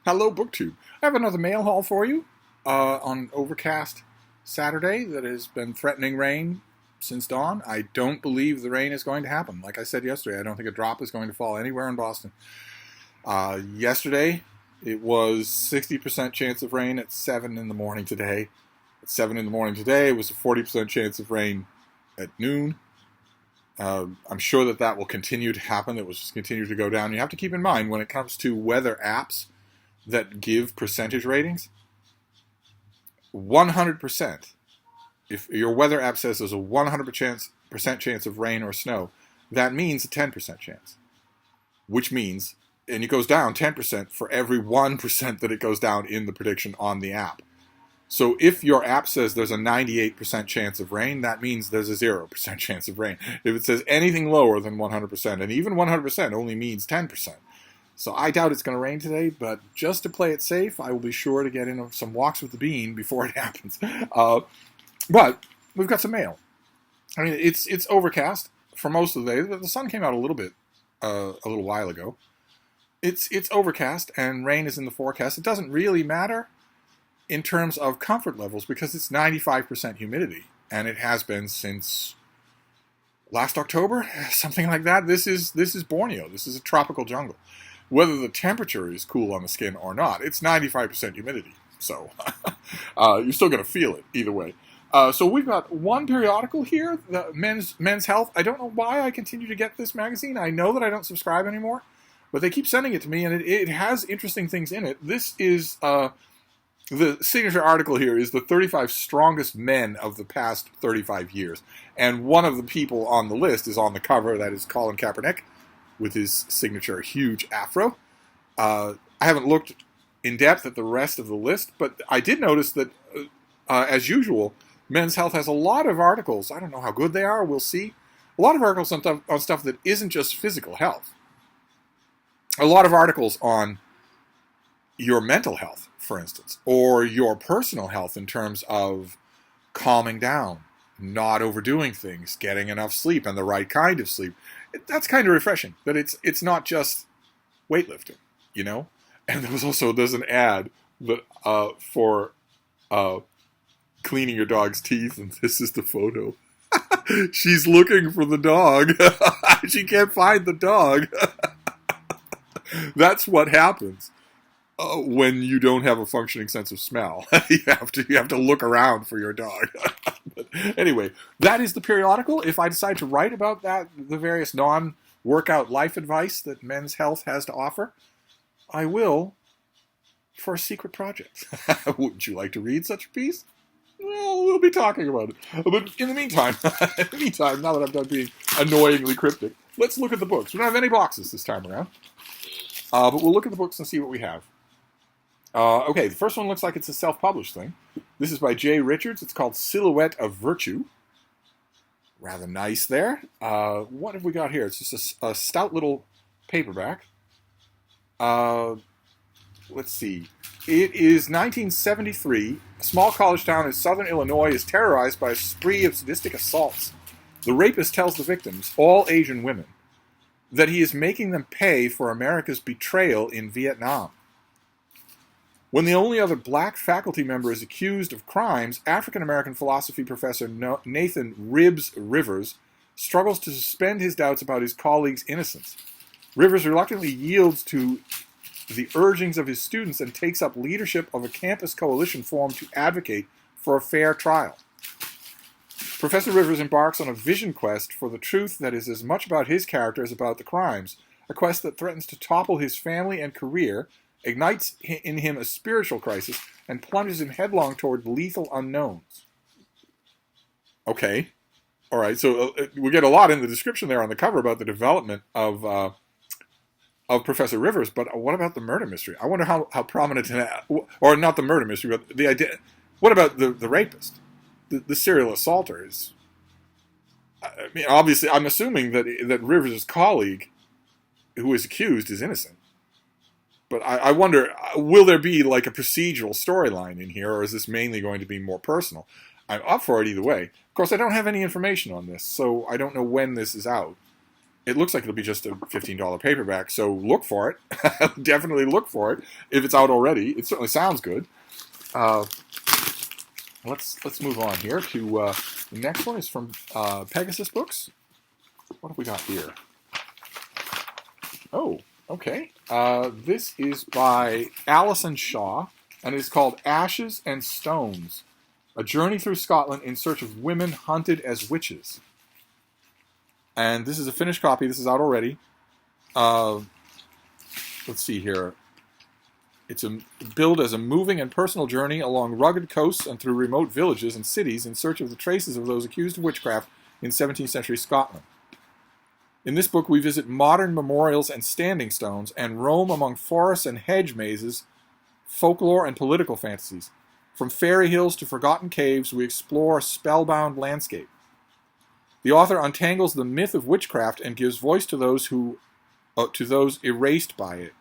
Hello, BookTube. I have another mail haul for you on overcast Saturday that has been threatening rain since dawn. I don't believe the rain is going to happen. Like I said yesterday, I don't think a drop is going to fall anywhere in Boston. Yesterday, it was 60% chance of rain at 7 in the morning today. At 7 in the morning today, it was a 40% chance of rain at noon. I'm sure that will continue to happen. It will just continue to go down. You have to keep in mind when it comes to weather apps that give percentage ratings, 100%. If your weather app says there's a 100% chance of rain or snow, that means a 10% chance. Which means, and it goes down 10% for every 1% that it goes down in the prediction on the app. So if your app says there's a 98% chance of rain, that means there's a 0% chance of rain. If it says anything lower than 100%, and even 100% only means 10%. So I doubt it's going to rain today, but just to play it safe, I will be sure to get in some walks with the bean before it happens. But we've got some mail. I mean, it's overcast for most of the day. The sun came out a little bit a little while ago. It's overcast and rain is in the forecast. It doesn't really matter in terms of comfort levels because it's 95% humidity, and it has been since last October, something like that. This is Borneo. This is a tropical jungle. Whether the temperature is cool on the skin or not, it's 95% humidity. So you're still going to feel it either way. So we've got one periodical here, the Men's Health. I don't know why I continue to get this magazine. I know that I don't subscribe anymore, but they keep sending it to me, and it has interesting things in it. This is the signature article here is the 35 strongest men of the past 35 years. And one of the people on the list is on the cover. That is Colin Kaepernick with his signature huge afro. I haven't looked in depth at the rest of the list, but I did notice that, as usual, Men's Health has a lot of articles. I don't know how good they are. We'll see. A lot of articles on stuff that isn't just physical health. A lot of articles on your mental health, for instance, or your personal health in terms of calming down, not overdoing things, getting enough sleep and the right kind of sleep. That's kind of refreshing, that it's not just weightlifting, you know? And there's an ad that for cleaning your dog's teeth, and this is the photo. She's looking for the dog. She can't find the dog. That's what happens when you don't have a functioning sense of smell. you have to look around for your dog. But anyway, that is the periodical. If I decide to write about that, the various non-workout life advice that Men's Health has to offer, I will for a secret project. Wouldn't you like to read such a piece? Well, we'll be talking about it. But in the meantime, now that I'm done being annoyingly cryptic, let's look at the books. We don't have any boxes this time around. But we'll look at the books and see what we have. Okay, the first one looks like it's a self-published thing. This is by Jay Richards. It's called Silhouette of Virtue. Rather nice there. What have we got here? It's just a stout little paperback. Let's see. It is 1973. A small college town in southern Illinois is terrorized by a spree of sadistic assaults. The rapist tells the victims, all Asian women, that he is making them pay for America's betrayal in Vietnam. When the only other black faculty member is accused of crimes, African-American philosophy professor Nathan Ribbs Rivers struggles to suspend his doubts about his colleague's innocence. Rivers reluctantly yields to the urgings of his students and takes up leadership of a campus coalition formed to advocate for a fair trial. Professor Rivers embarks on a vision quest for the truth that is as much about his character as about the crimes, a quest that threatens to topple his family and career, ignites in him a spiritual crisis, and plunges him headlong toward lethal unknowns. Okay. All right, so we get a lot in the description there on the cover about the development of Professor Rivers, but what about the murder mystery? I wonder how prominent in that, or not the murder mystery, but the idea. What about the rapist? The serial assaulter is. I mean, obviously, I'm assuming that Rivers' colleague, who is accused, is innocent. But I wonder, will there be like a procedural storyline in here, or is this mainly going to be more personal? I'm up for it either way. Of course, I don't have any information on this, so I don't know when this is out. it looks like it'll be just a $15 paperback, so look for it. Definitely look for it if it's out already. It certainly sounds good. Let's move on here to the next one is from Pegasus Books. What have we got here? Oh, okay. This is by Alison Shaw, and it's called Ashes and Stones, A Journey Through Scotland in Search of Women Hunted as Witches. And this is a finished copy. This is out already. Let's see here. It's billed as a moving and personal journey along rugged coasts and through remote villages and cities in search of the traces of those accused of witchcraft in 17th century Scotland. In this book, we visit modern memorials and standing stones and roam among forests and hedge mazes, folklore and political fantasies. From fairy hills to forgotten caves, we explore a spellbound landscape. The author untangles the myth of witchcraft and gives voice to those erased by it.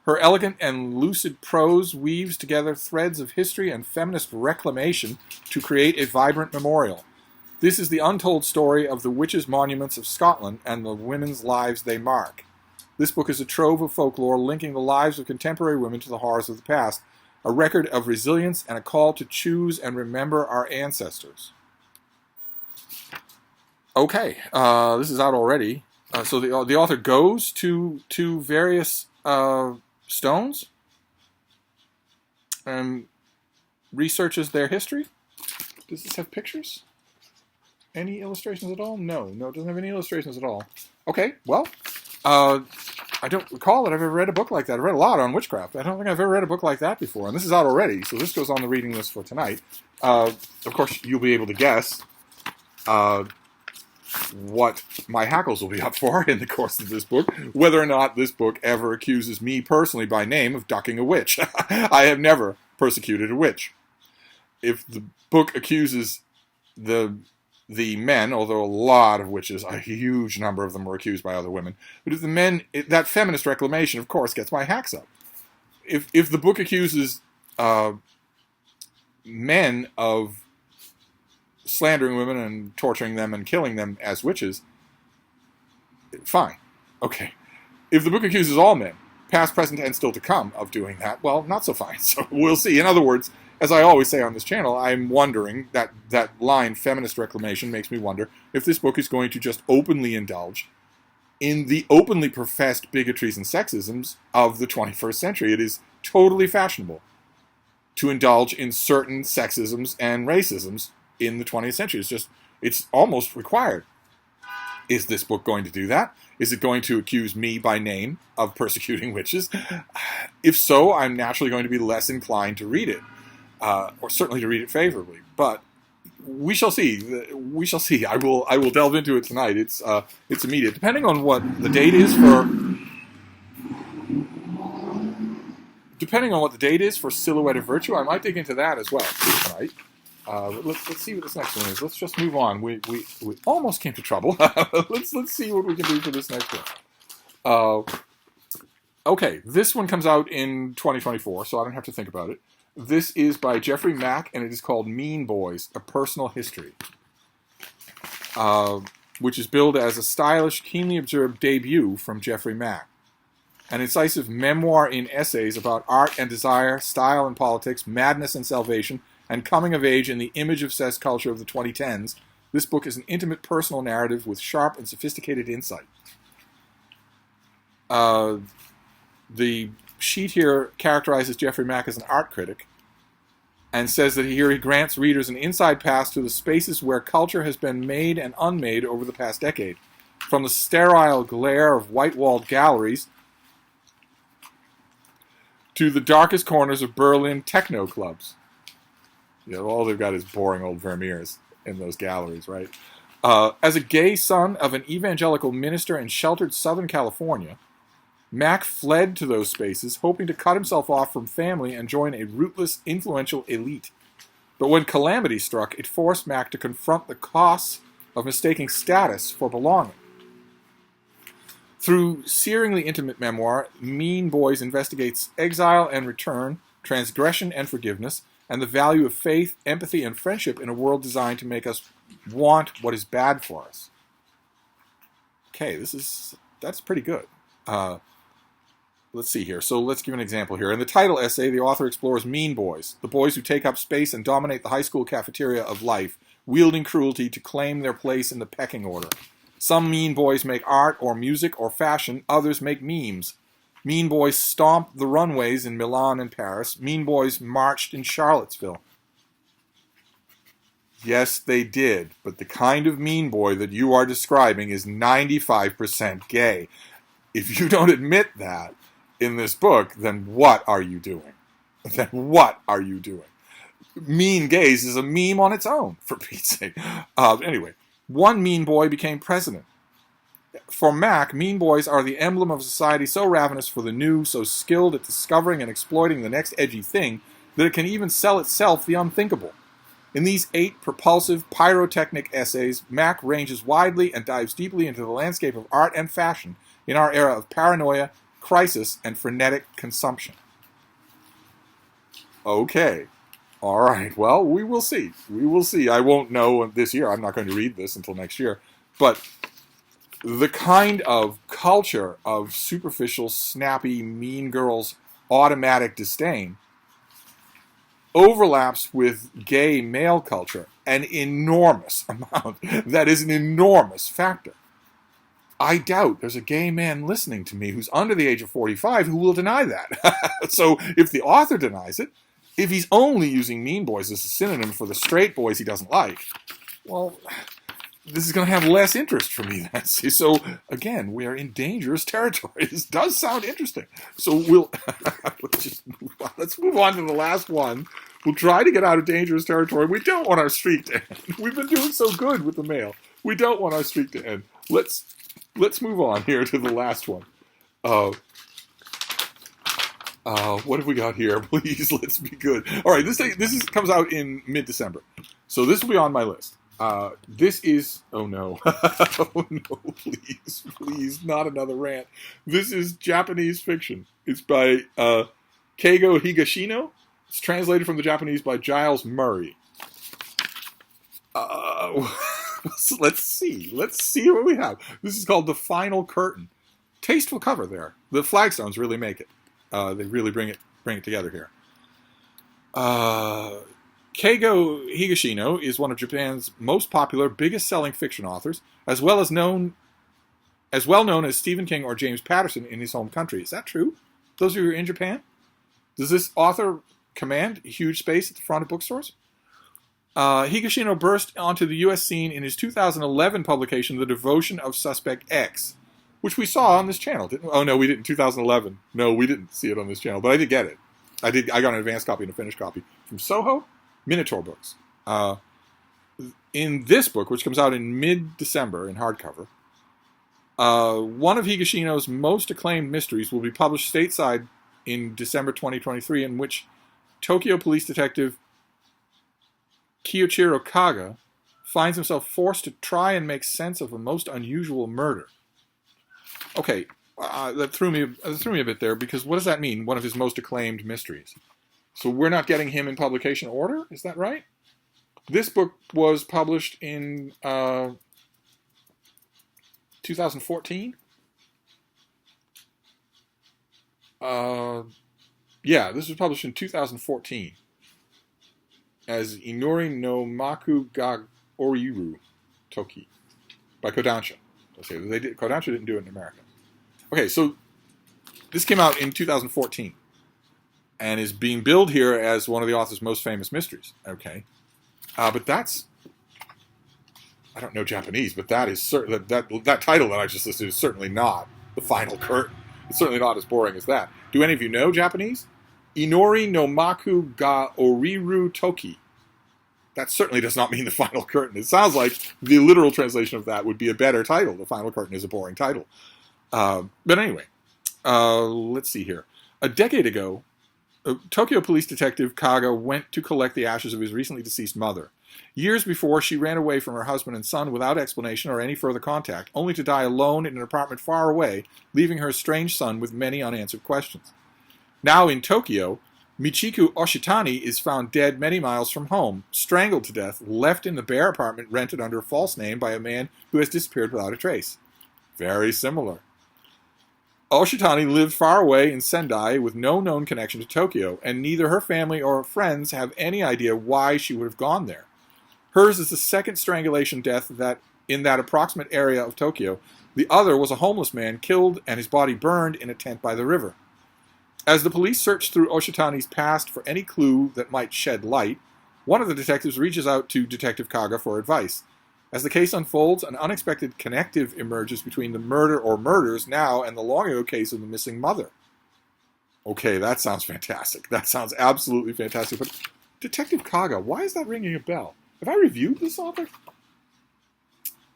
Her elegant and lucid prose weaves together threads of history and feminist reclamation to create a vibrant memorial. This is the untold story of the witches' monuments of Scotland and the women's lives they mark. This book is a trove of folklore linking the lives of contemporary women to the horrors of the past, a record of resilience and a call to choose and remember our ancestors. Okay, this is out already. So the author goes to various stones and researches their history. Does this have pictures? Any illustrations at all? No, it doesn't have any illustrations at all. Okay, well, I don't recall that I've ever read a book like that. I've read a lot on witchcraft. I don't think I've ever read a book like that before, and this is out already, so this goes on the reading list for tonight. Of course, you'll be able to guess what my hackles will be up for in the course of this book, whether or not this book ever accuses me personally by name of ducking a witch. I have never persecuted a witch. If the book accuses the men, although a lot of witches, a huge number of them were accused by other women, but if the men, that feminist reclamation, of course, gets my hacks up. If the book accuses men of slandering women and torturing them and killing them as witches, fine. Okay. If the book accuses all men, past, present, and still to come, of doing that, well, not so fine. So we'll see. In other words, as I always say on this channel, I'm wondering, that line, feminist reclamation, makes me wonder if this book is going to just openly indulge in the openly professed bigotries and sexisms of the 21st century. It is totally fashionable to indulge in certain sexisms and racisms in the 20th century. It's almost required. Is this book going to do that? Is it going to accuse me by name of persecuting witches? If so, I'm naturally going to be less inclined to read it, or certainly to read it favorably. But we shall see. We shall see. I will delve into it tonight. It's immediate, depending on what the date is for. Depending on what the date is for Silhouette of Virtue, I might dig into that as well tonight. Let's see what this next one is. Let's just move on. We almost came to trouble. let's see what we can do for this next one. Okay, this one comes out in 2024, so I don't have to think about it. This is by Jeffrey Mack, and it is called Mean Boys, A Personal History, which is billed as a stylish, keenly observed debut from Jeffrey Mack. An incisive memoir in essays about art and desire, style and politics, madness and salvation, and coming of age in the image-obsessed culture of the 2010s, this book is an intimate personal narrative with sharp and sophisticated insight. The sheet here characterizes Jeffrey Mack as an art critic and says that here he grants readers an inside pass to the spaces where culture has been made and unmade over the past decade. From the sterile glare of white-walled galleries to the darkest corners of Berlin techno clubs. All they've got is boring old Vermeers in those galleries, right? As a gay son of an evangelical minister in sheltered Southern California, Mack fled to those spaces, hoping to cut himself off from family and join a rootless, influential elite. But when calamity struck, it forced Mack to confront the costs of mistaking status for belonging. Through searingly intimate memoir, Mean Boys investigates exile and return, transgression and forgiveness, and the value of faith, empathy, and friendship in a world designed to make us want what is bad for us. Okay, that's pretty good. Let's see here. So let's give an example here. In the title essay, the author explores mean boys, the boys who take up space and dominate the high school cafeteria of life, wielding cruelty to claim their place in the pecking order. Some mean boys make art or music or fashion, others make memes. Mean boys stomped the runways in Milan and Paris. Mean boys marched in Charlottesville. Yes, they did, but the kind of mean boy that you are describing is 95% gay. If you don't admit that in this book, then what are you doing? Then what are you doing? Mean gays is a meme on its own, for Pete's sake. Anyway, one mean boy became president. For Mac, mean boys are the emblem of a society so ravenous for the new, so skilled at discovering and exploiting the next edgy thing, that it can even sell itself the unthinkable. In these 8 propulsive pyrotechnic essays, Mac ranges widely and dives deeply into the landscape of art and fashion in our era of paranoia, crisis, and frenetic consumption. Okay. All right. Well, we will see. We will see. I won't know this year. I'm not going to read this until next year. But the kind of culture of superficial, snappy, mean girls' automatic disdain overlaps with gay male culture an enormous amount. That is an enormous factor. I doubt there's a gay man listening to me who's under the age of 45 who will deny that. So if the author denies it, if he's only using mean boys as a synonym for the straight boys he doesn't like, well, this is going to have less interest for me then. So again, we are in dangerous territory. This does sound interesting. So let's move on to the last one. We'll try to get out of dangerous territory. We don't want our streak to end. We've been doing so good with the mail. We don't want our streak to end. Let's move on here to the last one. What have we got here? Please, let's be good. All right, this comes out in mid-December, so this will be on my list. This is oh no, oh no, please, not another rant. This is Japanese fiction. It's by Keigo Higashino. It's translated from the Japanese by Giles Murray. Let's see what we have. This is called The Final Curtain. Tasteful cover there. The flagstones really make it. They really bring it together here. Keigo Higashino is one of Japan's most popular, biggest-selling fiction authors, as well known as Stephen King or James Patterson in his home country. Is that true? Those of you who are in Japan? Does this author command a huge space at the front of bookstores? Higashino burst onto the U.S. scene in his 2011 publication, The Devotion of Suspect X, which we saw on this channel, didn't we? Oh, no, we didn't. 2011. No, we didn't see it on this channel, but I did get it. I got an advanced copy and a finished copy from Soho Minotaur Books. In this book, which comes out in mid-December in hardcover, one of Higashino's most acclaimed mysteries will be published stateside in December 2023, in which Tokyo police detective Kiyochiro Kaga finds himself forced to try and make sense of a most unusual murder. Okay, that threw me a bit there, because what does that mean, one of his most acclaimed mysteries? So we're not getting him in publication order? Is that right? This book was published in 2014? Yeah, this was published in 2014 as Inori no Maku ga Oriru Toki by Kodansha. Kodansha didn't do it in America. Okay, so this came out in 2014 and is being billed here as one of the author's most famous mysteries. Okay, but that's, I don't know Japanese, but that is that title that I just listed is certainly not The Final Curtain. It's certainly not as boring as that. Do any of you know Japanese? Inori no Maku ga Oriru Toki. That certainly does not mean The Final Curtain. It sounds like the literal translation of that would be a better title. The Final Curtain is a boring title. But anyway, let's see here. A decade ago, Tokyo police detective Kaga went to collect the ashes of his recently deceased mother. Years before, she ran away from her husband and son without explanation or any further contact, only to die alone in an apartment far away, leaving her estranged son with many unanswered questions. Now in Tokyo, Michiku Oshitani is found dead many miles from home, strangled to death, left in the bare apartment rented under a false name by a man who has disappeared without a trace. Very similar. Oshitani lived far away in Sendai with no known connection to Tokyo, and neither her family or friends have any idea why she would have gone there. Hers is the second strangulation death in that approximate area of Tokyo. The other was a homeless man killed and his body burned in a tent by the river. As the police search through Oshitani's past for any clue that might shed light, one of the detectives reaches out to Detective Kaga for advice. As the case unfolds, an unexpected connective emerges between the murder or murders now and the long-ago case of the missing mother. Okay, that sounds fantastic. That sounds absolutely fantastic. But Detective Kaga, why is that ringing a bell? Have I reviewed this author?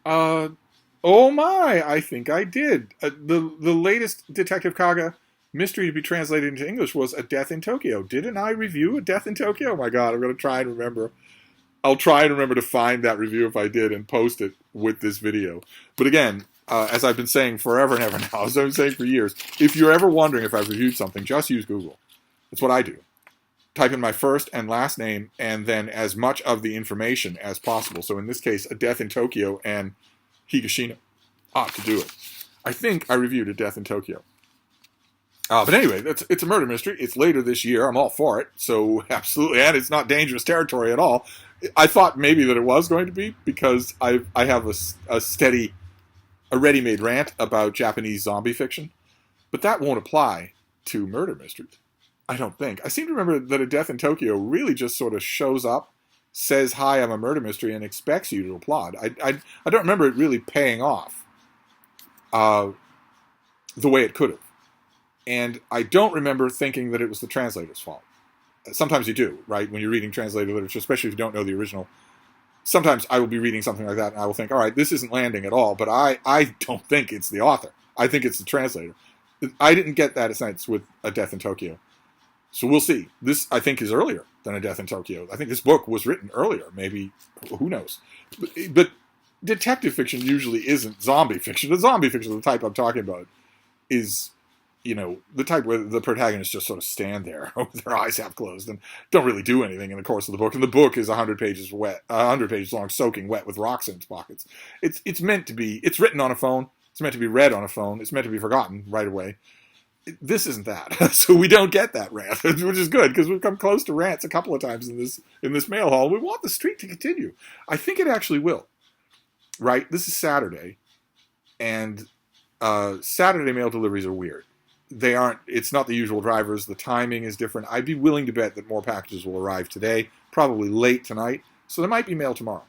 Oh my, I think I did. The latest Detective Kaga mystery to be translated into English was A Death in Tokyo. Didn't I review A Death in Tokyo? Oh my god, I'm going to try and remember. I'll try and remember to find that review if I did and post it with this video. But again, as I've been saying forever and ever now, as I've been saying for years, if you're ever wondering if I've reviewed something, just use Google. That's what I do. Type in my first and last name and then as much of the information as possible. So in this case, A Death in Tokyo and Higashino ought to do it. I think I reviewed A Death in Tokyo. But anyway, it's a murder mystery. It's later this year. I'm all for it. So absolutely, and it's not dangerous territory at all. I thought maybe that it was going to be because I have a ready-made rant about Japanese zombie fiction. But that won't apply to murder mysteries. I don't think. I seem to remember that A Death in Tokyo really just sort of shows up, says, hi, I'm a murder mystery, and expects you to applaud. I don't remember it really paying off the way it could have. And I don't remember thinking that it was the translator's fault. Sometimes you do, right? When you're reading translated literature, especially if you don't know the original. Sometimes I will be reading something like that and I will think, all right, this isn't landing at all, but I don't think it's the author. I think it's the translator. I didn't get that sense with A Death in Tokyo. So we'll see. This, I think, is earlier than A Death in Tokyo. I think this book was written earlier. Maybe, who knows? But detective fiction usually isn't zombie fiction. The zombie fiction, the type I'm talking about, is, you know, the type where the protagonists just sort of stand there with their eyes half closed and don't really do anything in the course of the book. And the book is 100 pages long, soaking wet with rocks in its pockets. It's meant to be, it's written on a phone. It's meant to be read on a phone. It's meant to be forgotten right away. This isn't that. So we don't get that rant, which is good because we've come close to rants a couple of times in this mail haul. We want the streak to continue. I think it actually will. Right? This is Saturday, and Saturday mail deliveries are weird. They aren't, it's not the usual drivers. The timing is different. I'd be willing to bet that more packages will arrive today, probably late tonight. So there might be mail tomorrow.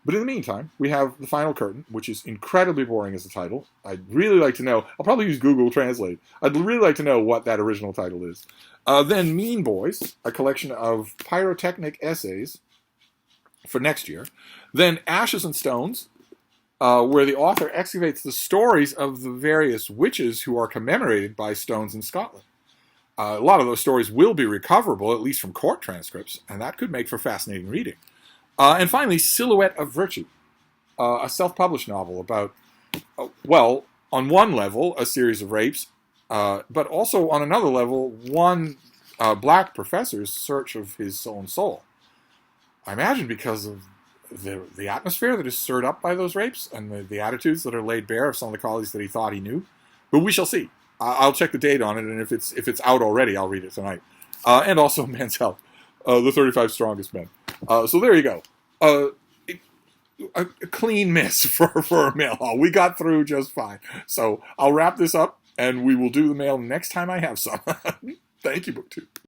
But in the meantime, we have The Final Curtain, which is incredibly boring as a title. I'd really like to know, I'll probably use Google Translate. I'd really like to know what that original title is. Then Mean Boys, a collection of pyrotechnic essays for next year. Then Ashes and Stones, where the author excavates the stories of the various witches who are commemorated by stones in Scotland. A lot of those stories will be recoverable, at least from court transcripts, and that could make for fascinating reading. And finally, Silhouette of Virtue, a self-published novel about, well, on one level, a series of rapes, but also on another level, one black professor's search of his own soul. I imagine because of the atmosphere that is stirred up by those rapes and the attitudes that are laid bare of some of the colleagues that he thought he knew. But we shall see. I'll check the date on it, and if it's out already, I'll read it tonight. And also Men's Health, the 35 Strongest Men. So there you go. A clean miss for a mail haul. We got through just fine. So I'll wrap this up, and we will do the mail next time I have some. Thank you, BookTube.